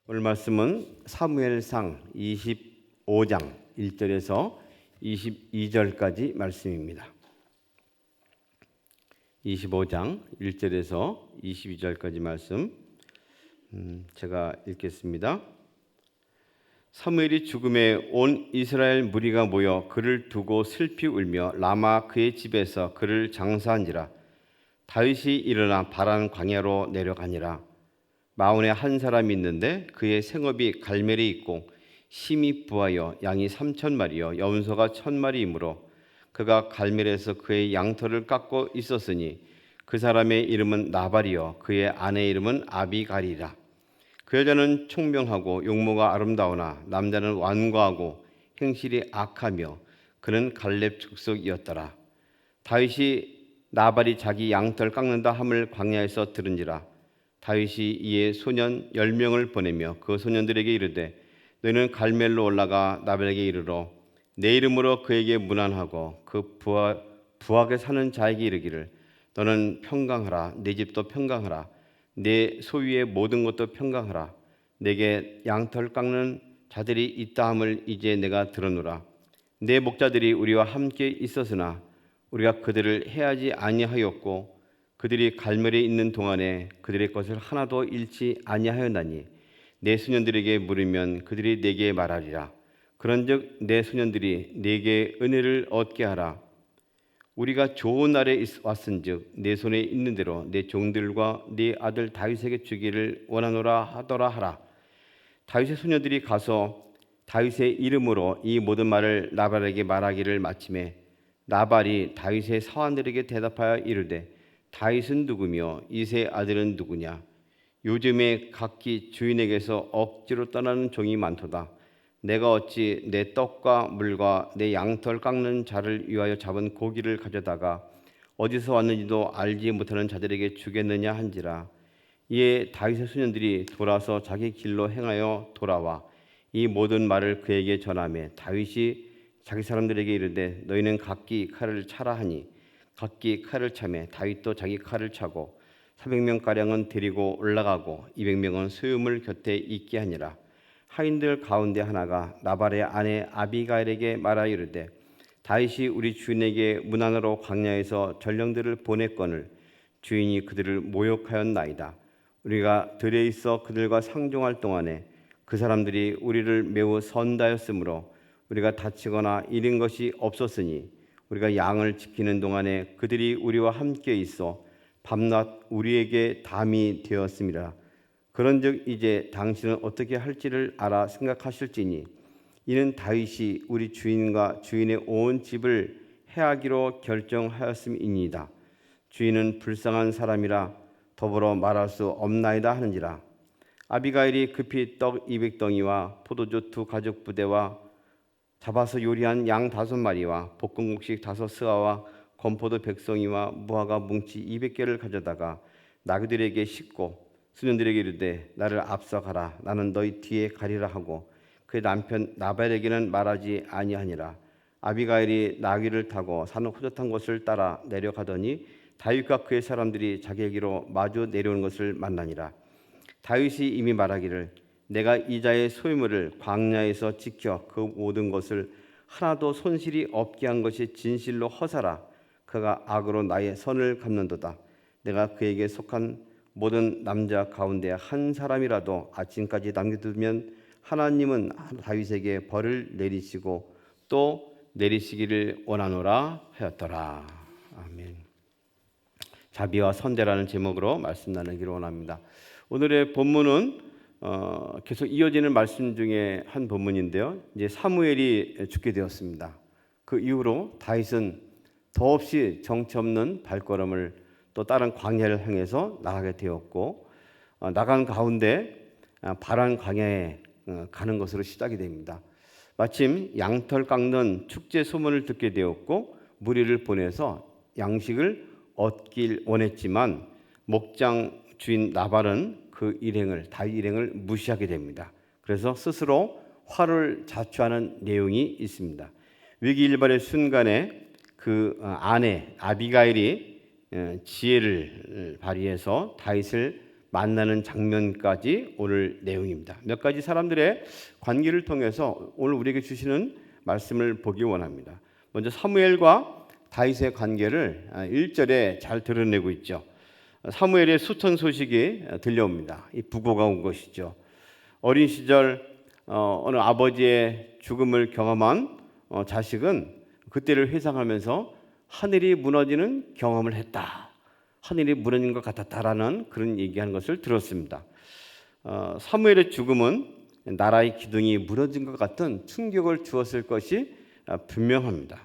오늘 말씀은 사무엘상 25장 1절에서 22절까지 말씀입니다. 25장 1절에서 22절까지 말씀 제가 읽겠습니다. 사무엘이 죽음에 온 이스라엘 무리가 모여 그를 두고 슬피 울며 라마 그의 집에서 그를 장사한지라. 다윗이 일어나 바란 광야로 내려가니라. 마온에 한 사람이 있는데 그의 생업이 갈멜에 있고 심이 부하여 양이 3,000마리여 염소가 1,000마리이므로 그가 갈멜에서 그의 양털을 깎고 있었으니 그 사람의 이름은 나발이요 그의 아내의 이름은 아비갈이라. 그 여자는 총명하고 용모가 아름다우나 남자는 완고하고 행실이 악하며 그는 갈렙 족속이었더라. 다윗이 나발이 자기 양털 깎는다 함을 광야에서 들은지라. 다윗이 이에 소년 10명을 보내며 그 소년들에게 이르되 너희는 갈멜로 올라가 나발에게 이르러 내 이름으로 그에게 문안하고 그 부하게 사는 자에게 이르기를 너는 평강하라. 내 집도 평강하라. 내 소유의 모든 것도 평강하라. 내게 양털 깎는 자들이 있다 함을 이제 내가 들었노라. 내 목자들이 우리와 함께 있었으나 우리가 그들을 해하지 아니하였고 그들이 갈멜에 있는 동안에 그들의 것을 하나도 잃지 아니하였나니 내 소년들에게 물으면 그들이 내게 말하리라. 그런즉 내 소년들이 내게 은혜를 얻게 하라. 우리가 좋은 날에 왔은즉 내 손에 있는 대로 내 종들과 네 아들 다윗에게 주기를 원하노라 하더라 하라. 다윗의 소년들이 가서 다윗의 이름으로 이 모든 말을 나발에게 말하기를 마침에 나발이 다윗의 사환들에게 대답하여 이르되 다윗은 누구며 이새의 아들은 누구냐? 요즘에 각기 주인에게서 억지로 떠나는 종이 많도다. 내가 어찌 내 떡과 물과 내 양털 깎는 자를 위하여 잡은 고기를 가져다가 어디서 왔는지도 알지 못하는 자들에게 주겠느냐 한지라. 이에 다윗의 소년들이 돌아서 자기 길로 행하여 돌아와 이 모든 말을 그에게 전하매 다윗이 자기 사람들에게 이르되 너희는 각기 칼을 차라 하니 각기 칼을 차매 다윗도 자기 칼을 차고 400명가량은 데리고 올라가고 200명은 소유물 곁에 있게 하니라. 하인들 가운데 하나가 나발의 아내 아비가일에게 말하여 이르되 다윗이 우리 주인에게 문안으로 광야에서 전령들을 보냈거늘 주인이 그들을 모욕하였나이다. 우리가 들에 있어 그들과 상종할 동안에 그 사람들이 우리를 매우 선다였으므로 우리가 다치거나 잃은 것이 없었으니 우리가 양을 지키는 동안에 그들이 우리와 함께 있어 밤낮 우리에게 담이 되었습니다. 그런즉 이제 당신은 어떻게 할지를 알아 생각하실지니 이는 다윗이 우리 주인과 주인의 온 집을 해하기로 결정하였음이니이다. 주인은 불쌍한 사람이라 더불어 말할 수 없나이다 하는지라. 아비가일이 급히 떡 200덩이와 포도주 2 가죽 부대와 잡아서 요리한 양 5마리와 볶음국식 5스와와 건포도 100송이와 무화과 뭉치 200개를 가져다가 나귀들에게 싣고 소년들에게 이르되 나를 앞서가라. 나는 너희 뒤에 가리라 하고 그의 남편 나발에게는 말하지 아니하니라. 아비가일이 나귀를 타고 산 호젓한 곳을 따라 내려가더니 다윗과 그의 사람들이 자기에게로 마주 내려오는 것을 만나니라. 다윗이 이미 말하기를 내가 이 자의 소유물을 광야에서 지켜 그 모든 것을 하나도 손실이 없게 한 것이 진실로 허사라. 그가 악으로 나의 선을 갚는도다. 내가 그에게 속한 모든 남자 가운데 한 사람이라도 아침까지 남겨두면 하나님은 다윗에게 벌을 내리시고 또 내리시기를 원하노라 하였더라. 아멘. 자비와 선대라는 제목으로 말씀 나누기를 원합니다. 오늘의 본문은 계속 이어지는 말씀 중에 한 본문인데요. 이제 사무엘이 죽게 되었습니다. 그 이후로 다윗은 더없이 정처 없는 발걸음을 또 다른 광야를 향해서 나가게 되었고 나간 가운데 바란 광야에 가는 것으로 시작이 됩니다. 마침 양털 깎는 축제 소문을 듣게 되었고 무리를 보내서 양식을 얻길 원했지만 목장 주인 나발은 그 다윗 일행을 무시하게 됩니다. 그래서 스스로 화를 자초하는 내용이 있습니다. 위기일발의 순간에 그 아내 아비가일이 지혜를 발휘해서 다윗을 만나는 장면까지 오늘 내용입니다. 몇 가지 사람들의 관계를 통해서 오늘 우리에게 주시는 말씀을 보기 원합니다. 먼저 사무엘과 다윗의 관계를 1절에 잘 드러내고 있죠. 사무엘의 수천 소식이 들려옵니다. 이 부고가 온 것이죠. 어린 시절 어느 아버지의 죽음을 경험한 자식은 그때를 회상하면서 하늘이 무너지는 경험을 했다. 하늘이 무너진 것 같았다라는 그런 얘기하는 것을 들었습니다. 사무엘의 죽음은 나라의 기둥이 무너진 것 같은 충격을 주었을 것이 분명합니다.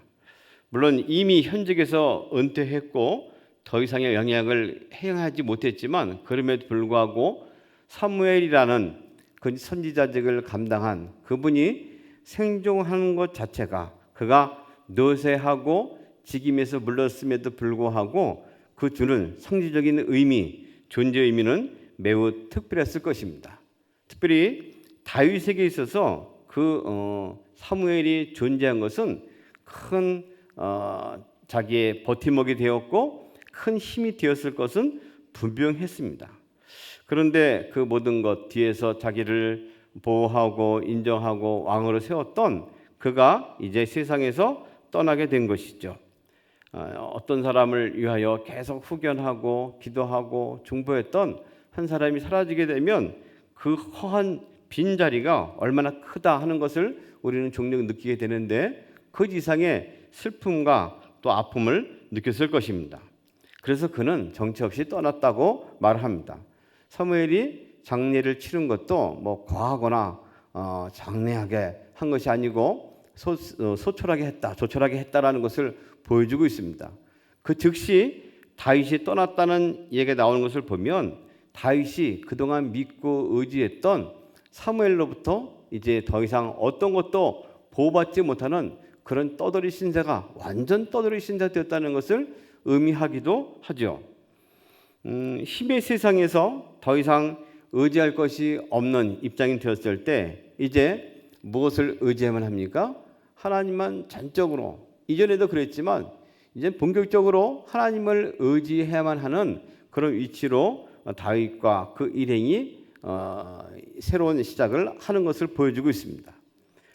물론 이미 현직에서 은퇴했고 더 이상의 영향을 행하지 못했지만 그럼에도 불구하고 사무엘이라는 그 선지자직을 감당한 그분이 생존하는 것 자체가 그가 노쇠하고 직임에서 물렀음에도 불구하고 그 주는 상징적인 의미, 존재 의미는 매우 특별했을 것입니다. 특별히 다윗에게 있어서 그 사무엘이 존재한 것은 큰 자기의 버팀목이 되었고 큰 힘이 되었을 것은 분명했습니다. 그런데 그 모든 것 뒤에서 자기를 보호하고 인정하고 왕으로 세웠던 그가 이제 세상에서 떠나게 된 것이죠. 어떤 사람을 위하여 계속 후견하고 기도하고 중보했던 한 사람이 사라지게 되면 그 허한 빈자리가 얼마나 크다 하는 것을 우리는 종종 느끼게 되는데 그 이상의 슬픔과 또 아픔을 느꼈을 것입니다. 그래서 그는 정처 없이 떠났다고 말합니다. 사무엘이 장례를 치른 것도 뭐 과하거나 장례하게 한 것이 아니고 소촐하게 했다, 조촐하게 했다라는 것을 보여주고 있습니다. 그 즉시 다윗이 떠났다는 얘기가 나오는 것을 보면 다윗이 그동안 믿고 의지했던 사무엘로부터 이제 더 이상 어떤 것도 보호받지 못하는 그런 떠돌이 신세가 완전 떠돌이 신세가 되었다는 것을 의미하기도 하죠. 힘의 세상에서 더 이상 의지할 것이 없는 입장이 되었을 때 이제 무엇을 의지해야만 합니까? 하나님만 전적으로, 이전에도 그랬지만 이제 본격적으로 하나님을 의지해야만 하는 그런 위치로 다윗과 그 일행이 새로운 시작을 하는 것을 보여주고 있습니다.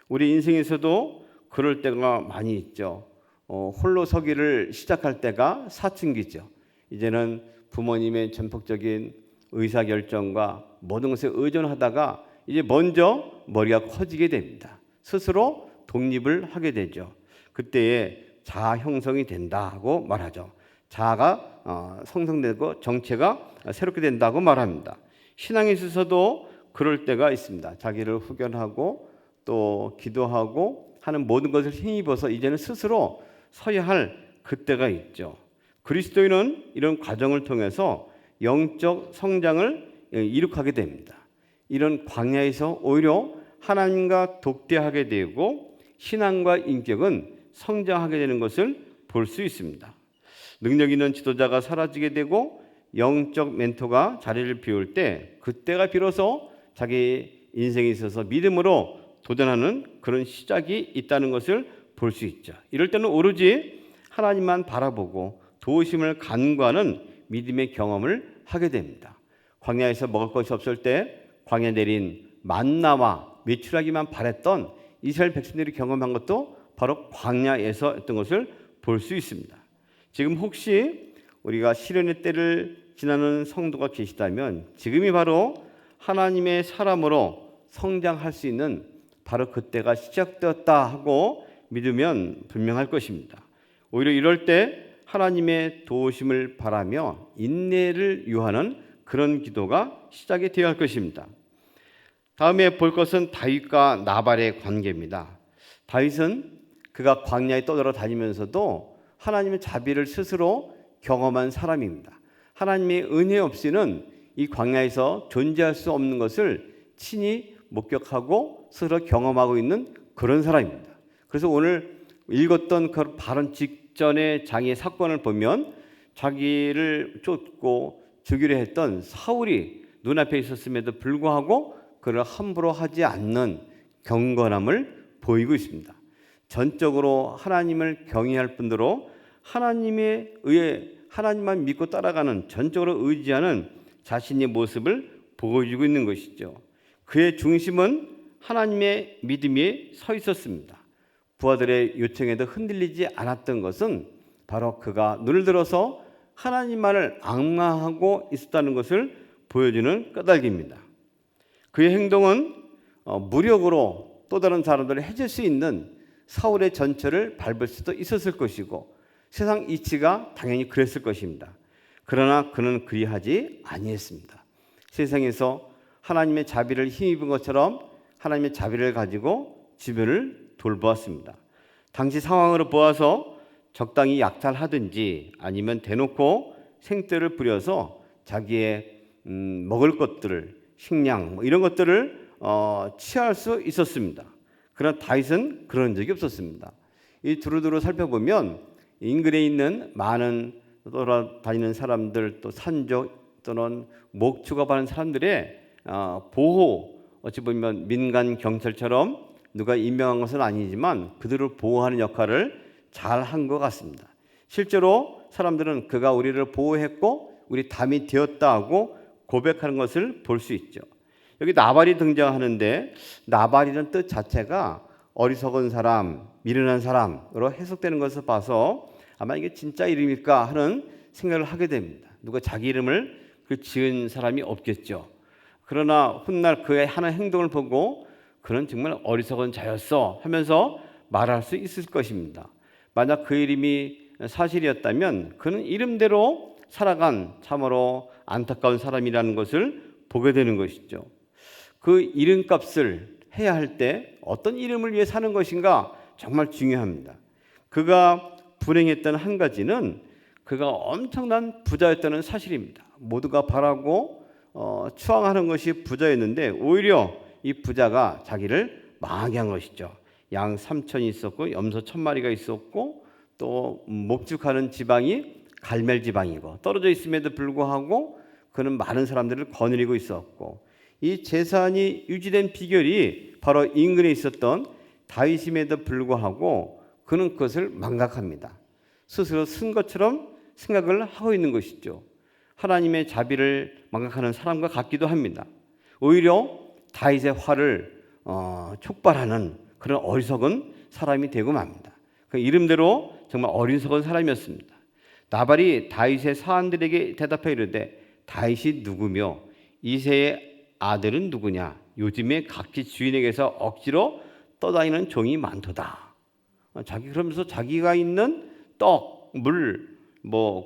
우리 인생에서도 그럴 때가 많이 있죠. 홀로 서기를 시작할 때가 사춘기죠. 이제는 부모님의 전폭적인 의사결정과 모든 것에 의존하다가 이제 먼저 머리가 커지게 됩니다. 스스로 독립을 하게 되죠. 그때에 자아 형성이 된다고 말하죠. 자아가 성성되고 정체가 새롭게 된다고 말합니다. 신앙에 있어서도 그럴 때가 있습니다. 자기를 후견하고 또 기도하고 하는 모든 것을 힘입어서 이제는 스스로 서야 할 그때가 있죠. 그리스도인은 이런 과정을 통해서 영적 성장을 이룩하게 됩니다. 이런 광야에서 오히려 하나님과 독대하게 되고 신앙과 인격은 성장하게 되는 것을 볼 수 있습니다. 능력 있는 지도자가 사라지게 되고 영적 멘토가 자리를 비울 때 그때가 비로소 자기 인생에 있어서 믿음으로 도전하는 그런 시작이 있다는 것을 볼 수 있죠. 이럴 때는 오로지 하나님만 바라보고 도우심을 간구하는 믿음의 경험을 하게 됩니다. 광야에서 먹을 것이 없을 때 광야에 내린 만나와 메추라기만 바랬던 이스라엘 백성들이 경험한 것도 바로 광야에서였던 것을 볼 수 있습니다. 지금 혹시 우리가 시련의 때를 지나는 성도가 계시다면 지금이 바로 하나님의 사람으로 성장할 수 있는 바로 그때가 시작되었다 하고 믿으면 분명할 것입니다. 오히려 이럴 때 하나님의 도우심을 바라며 인내를 요하는 그런 기도가 시작이 되어야 할 것입니다. 다음에 볼 것은 다윗과 나발의 관계입니다. 다윗은 그가 광야에 떠돌아다니면서도 하나님의 자비를 스스로 경험한 사람입니다. 하나님의 은혜 없이는 이 광야에서 존재할 수 없는 것을 친히 목격하고 스스로 경험하고 있는 그런 사람입니다. 그래서 오늘 읽었던 그 발언 직전의 장의 사건을 보면 자기를 쫓고 죽이려 했던 사울이 눈앞에 있었음에도 불구하고 그를 함부로 하지 않는 경건함을 보이고 있습니다. 전적으로 하나님을 경외할 뿐더러 하나님에 의해 하나님만 믿고 따라가는 전적으로 의지하는 자신의 모습을 보여주고 있는 것이죠. 그의 중심은 하나님의 믿음에 서 있었습니다. 부하들의 요청에도 흔들리지 않았던 것은 바로 그가 눈을 들어서 하나님만을 앙망하고 있었다는 것을 보여주는 까닭입니다. 그의 행동은 무력으로 또 다른 사람들을 해칠 수 있는 사울의 전철을 밟을 수도 있었을 것이고 세상 이치가 당연히 그랬을 것입니다. 그러나 그는 그리하지 아니했습니다. 세상에서 하나님의 자비를 힘입은 것처럼 하나님의 자비를 가지고 주변을 돌보았습니다. 당시 상황으로 보아서 적당히 약탈하든지 아니면 대놓고 생떼를 부려서 자기의 먹을 것들을 식량 이런 것들을 취할 수 있었습니다. 그러나 다윗은 그런 적이 없었습니다. 이 두루두루 살펴보면 인근에 있는 많은 돌아다니는 사람들 또 산적 또는 목축업하는 사람들의 보호 어찌 보면 민간 경찰처럼 누가 임명한 것은 아니지만 그들을 보호하는 역할을 잘 한 것 같습니다. 실제로 사람들은 그가 우리를 보호했고 우리 담이 되었다 하고 고백하는 것을 볼 수 있죠. 여기 나발이 등장하는데 나발이라는 뜻 자체가 어리석은 사람, 미련한 사람으로 해석되는 것을 봐서 아마 이게 진짜 이름일까 하는 생각을 하게 됩니다. 누가 자기 이름을 지은 사람이 없겠죠. 그러나 훗날 그의 하는 행동을 보고 그는 정말 어리석은 자였어 하면서 말할 수 있을 것입니다. 만약 그 이름이 사실이었다면 그는 이름대로 살아간 참으로 안타까운 사람이라는 것을 보게 되는 것이죠. 그 이름값을 해야 할 때 어떤 이름을 위해 사는 것인가 정말 중요합니다. 그가 불행했던 한 가지는 그가 엄청난 부자였다는 사실입니다. 모두가 바라고 추앙하는 것이 부자였는데 오히려 이 부자가 자기를 망하게 한 것이죠. 양 3천이 있었고 염소 1,000마리가 있었고 또 목축하는 지방이 갈멜 지방이고 떨어져 있음에도 불구하고 그는 많은 사람들을 거느리고 있었고 이 재산이 유지된 비결이 바로 인근에 있었던 다윗임에도 불구하고 그는 그것을 망각합니다. 스스로 쓴 것처럼 생각을 하고 있는 것이죠. 하나님의 자비를 망각하는 사람과 같기도 합니다. 오히려 다윗의 화를 촉발하는 그런 어리석은 사람이 되고 맙니다. 그 이름대로 정말 어리석은 사람이었습니다. 나발이 다윗의 사안들에게 대답해 이르되 다윗이 누구며 이새의 아들은 누구냐? 요즘에 각기 주인에게서 억지로 떠다니는 종이 많도다. 그러면서 자기가 있는 떡, 물,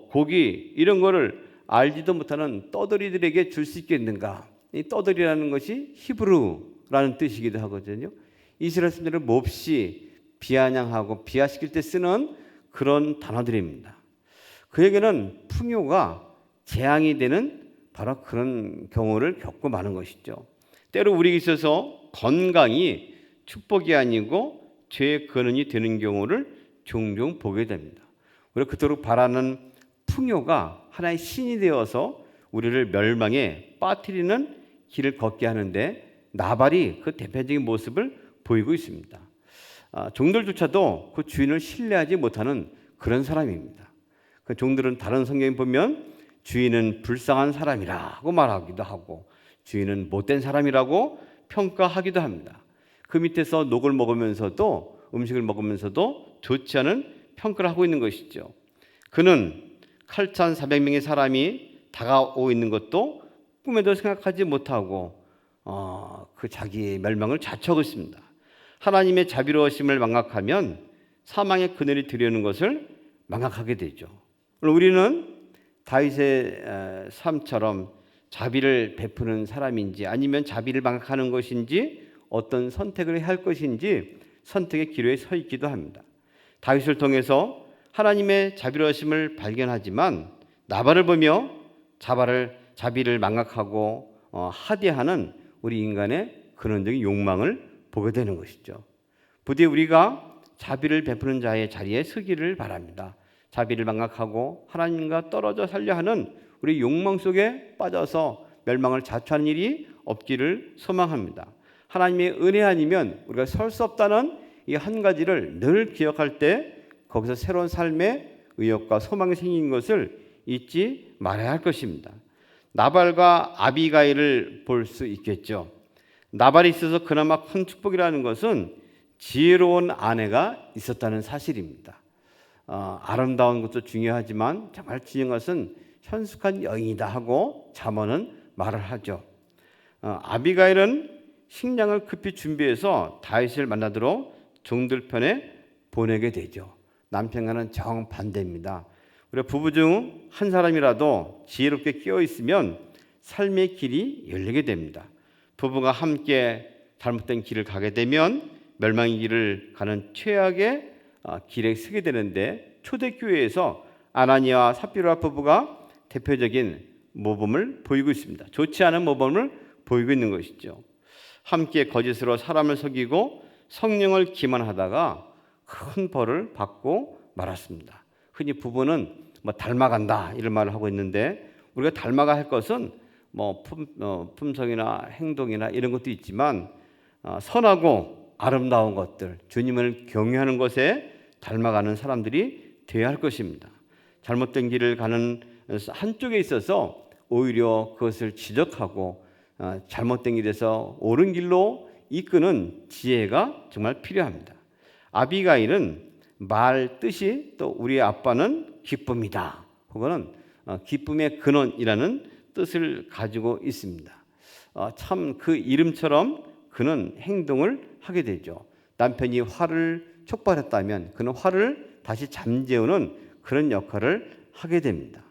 고기 이런 거를 알지도 못하는 떠돌이들에게 줄 수 있겠는가? 이 떠돌이라는 것이 히브루라는 뜻이기도 하거든요. 이스라엘 사람들을 몹시 비아냥하고 비하시킬 때 쓰는 그런 단어들입니다. 그에게는 풍요가 재앙이 되는 바로 그런 경우를 겪고 마는 것이죠. 때로 우리에게 있어서 건강이 축복이 아니고 죄의 근원이 되는 경우를 종종 보게 됩니다. 우리가 그토록 바라는 풍요가 하나의 신이 되어서 우리를 멸망에 빠뜨리는 길을 걷게 하는데 나발이 그 대표적인 모습을 보이고 있습니다. 종들조차도 그 주인을 신뢰하지 못하는 그런 사람입니다. 그 종들은 다른 성경에 보면 주인은 불쌍한 사람이라고 말하기도 하고 주인은 못된 사람이라고 평가하기도 합니다. 그 밑에서 녹을 먹으면서도 음식을 먹으면서도 좋지 않은 평가를 하고 있는 것이죠. 그는 칼찬 400명의 사람이 다가오고 있는 것도 꿈에도 생각하지 못하고 그 자기의 멸망을 자초하고 있습니다. 하나님의 자비로우심을 망각하면 사망의 그늘이 들여오는 것을 망각하게 되죠. 우리는 다윗의 삶처럼 자비를 베푸는 사람인지 아니면 자비를 망각하는 것인지 어떤 선택을 해야 할 것인지 선택의 기로에 서 있기도 합니다. 다윗을 통해서 하나님의 자비로우심을 발견하지만 나발을 보며 자비를 망각하고 하대하는 우리 인간의 근원적인 욕망을 보게 되는 것이죠. 부디 우리가 자비를 베푸는 자의 자리에 서기를 바랍니다. 자비를 망각하고 하나님과 떨어져 살려 하는 우리 욕망 속에 빠져서 멸망을 자초하는 일이 없기를 소망합니다. 하나님의 은혜 아니면 우리가 설 수 없다는 이 한 가지를 늘 기억할 때 거기서 새로운 삶의 의욕과 소망이 생긴 것을 잊지 말아야 할 것입니다. 나발과 아비가일을 볼 수 있겠죠. 나발이 있어서 그나마 큰 축복이라는 것은 지혜로운 아내가 있었다는 사실입니다. 아름다운 것도 중요하지만 정말 중요한 것은 현숙한 여인이다 하고 잠언은 말을 하죠. 아비가일은 식량을 급히 준비해서 다윗을 만나도록 종들 편에 보내게 되죠. 남편과는 정반대입니다. 우리 부부 중 한 사람이라도 지혜롭게 끼어 있으면 삶의 길이 열리게 됩니다. 부부가 함께 잘못된 길을 가게 되면 멸망의 길을 가는 최악의 길에 서게 되는데, 초대교회에서 아나니아와 삽비라 부부가 대표적인 모범을 보이고 있습니다. 좋지 않은 모범을 보이고 있는 것이죠. 함께 거짓으로 사람을 속이고 성령을 기만하다가 큰 벌을 받고 말았습니다. 흔히 부부는 닮아간다 이런 말을 하고 있는데, 우리가 닮아가 할 것은 품성이나 행동이나 이런 것도 있지만 선하고 아름다운 것들, 주님을 경외하는 것에 닮아가는 사람들이 되어야 할 것입니다. 잘못된 길을 가는 한쪽에 있어서 오히려 그것을 지적하고 잘못된 길에서 옳은 길로 이끄는 지혜가 정말 필요합니다. 아비가일은 말 뜻이 또 우리 아빠는 기쁨이다 혹은 기쁨의 근원이라는 뜻을 가지고 있습니다. 참 그 이름처럼 그는 행동을 하게 되죠. 남편이 화를 촉발했다면 그는 화를 다시 잠재우는 그런 역할을 하게 됩니다.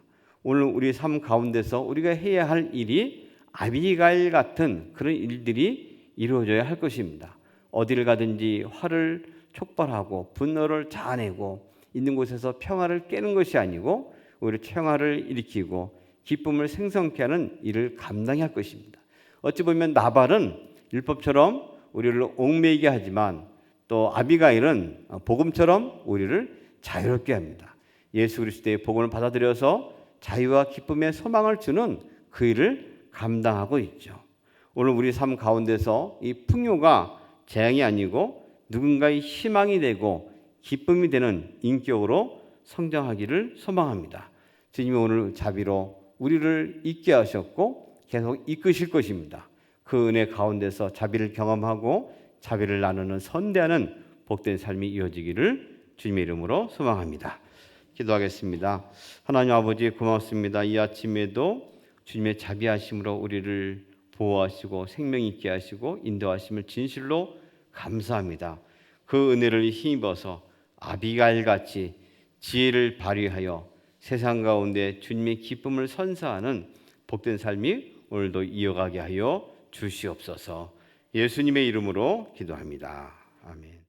오늘 우리 삶 가운데서 우리가 해야 할 일이 아비가일 같은 그런 일들이 이루어져야 할 것입니다. 어디를 가든지 화를 촉발하고 분노를 자아내고 있는 곳에서 평화를 깨는 것이 아니고 오히려 평화를 일으키고 기쁨을 생성케 하는 일을 감당해야 할 것입니다. 어찌 보면 나발은 율법처럼 우리를 옥매이게 하지만 또 아비가일은 복음처럼 우리를 자유롭게 합니다. 예수 그리스도의 복음을 받아들여서 자유와 기쁨의 소망을 주는 그 일을 감당하고 있죠. 오늘 우리 삶 가운데서 이 풍요가 재앙이 아니고 누군가의 희망이 되고 기쁨이 되는 인격으로 성장하기를 소망합니다. 주님이 오늘 자비로 우리를 있게 하셨고 계속 이끄실 것입니다. 그 은혜 가운데서 자비를 경험하고 자비를 나누는 선대하는 복된 삶이 이어지기를 주님의 이름으로 소망합니다. 기도하겠습니다. 하나님 아버지 고맙습니다. 이 아침에도 주님의 자비하심으로 우리를 보호하시고 생명 있게 하시고 인도하심을 진실로 감사합니다. 그 은혜를 힘입어서 아비가일같이 지혜를 발휘하여 세상 가운데 주님의 기쁨을 선사하는 복된 삶이 오늘도 이어가게 하여 주시옵소서. 예수님의 이름으로 기도합니다. 아멘.